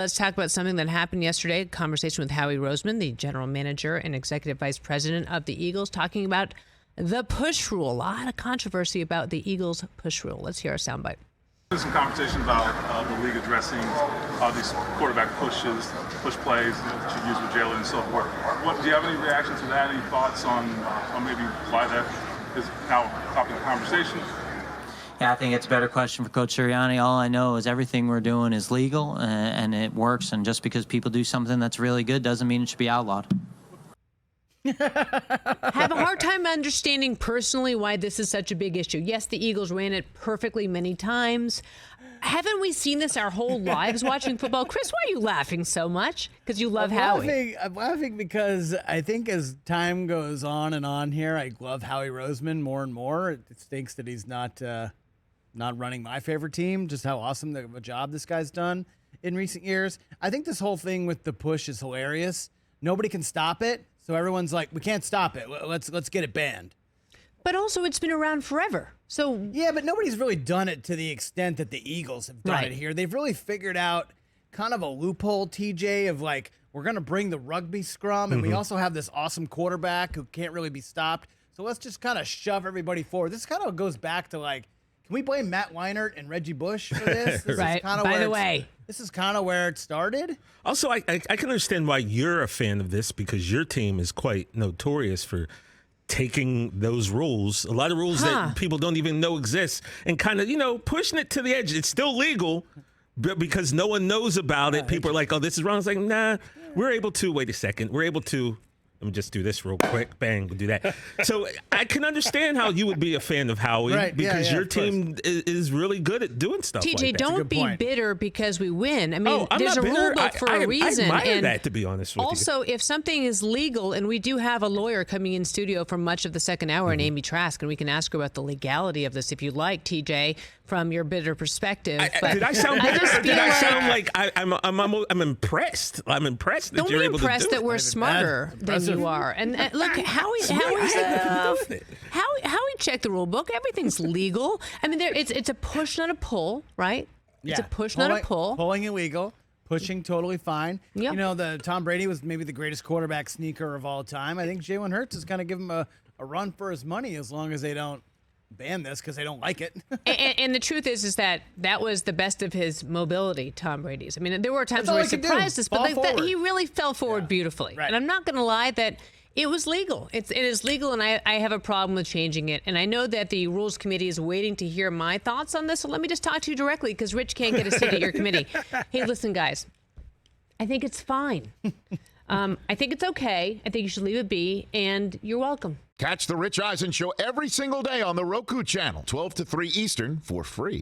Let's talk about something that happened yesterday. A conversation with Howie Roseman, the general manager and executive vice president of the Eagles, talking about the push rule. A lot of controversy about the Eagles push rule. Let's hear our soundbite. There's some conversation about the league addressing these quarterback push plays that you use with Jalen and so forth. Do you have any reaction to that? Any thoughts on maybe why that is now topic of conversation? Yeah, I think it's a better question for Coach Sirianni. All I know is everything we're doing is legal and it works. And just because people do something that's really good doesn't mean it should be outlawed. Have a hard time understanding personally why this is such a big issue. Yes, the Eagles ran it perfectly many times. Haven't we seen this our whole lives watching football? Chris, why are you laughing so much? Because you love Howie. I'm laughing because I think as time goes on here, I love Howie Roseman more and more. It stinks that he's not running my favorite team, just how awesome of a job this guy's done in recent years. I think this whole thing with the push is hilarious. Nobody can stop it, so everyone's like, we can't stop it. Let's get it banned. But also, it's been around forever. So yeah, but nobody's really done it to the extent that the Eagles have done it here. They've really figured out kind of a loophole, TJ, of like, we're going to bring the rugby scrum, and we also have this awesome quarterback who can't really be stopped. So let's just kind of shove everybody forward. This kind of goes back to like, can we blame Matt Weinert and Reggie Bush for this? Right. By the way, this is kind of where it started. Also, I can understand why you're a fan of this, because your team is quite notorious for taking those rules, a lot of rules that people don't even know exist, and kind of, pushing it to the edge. It's still legal, but because no one knows about it, people are like, oh, this is wrong. It's like, nah, we're able to, wait a second, we're able to, let me just do this real quick. Bang, we'll do that. So I can understand how you would be a fan of Howie, because your team is really good at doing stuff TJ, like that. don't be bitter because we win. I mean, I'm there's not a bitter. rule book for a reason. I admire and that, to be honest with you. also, if something is legal, and we do have a lawyer coming in studio for much of the second hour, and Amy Trask, and we can ask her about the legality of this if you'd like, TJ, from your bitter perspective. Did I sound bitter? Did I sound like I'm impressed? I'm impressed that you're able to do it. Don't be impressed that we're smarter than you are. And look, Howie checked the rule book. Everything's legal. I mean, it's a push, not a pull, right? Yeah. It's a push, not a pull. Pulling illegal, pushing totally fine. Yep. The Tom Brady was maybe the greatest quarterback sneaker of all time. I think Jalen Hurts is going to give him a run for his money as long as they don't ban this because they don't like it. and the truth is that was the best of his mobility, Tom Brady's. I mean, there were times where he surprised us, but he really fell forward beautifully. Right. And I'm not going to lie that it was legal. It is legal, and I have a problem with changing it. And I know that the Rules Committee is waiting to hear my thoughts on this, so let me just talk to you directly because Rich can't get a seat at your committee. Hey, listen, guys. I think it's fine. I think it's okay. I think you should leave it be, and you're welcome. Catch the Rich Eisen Show every single day on the Roku channel, 12 to 3 Eastern, for free.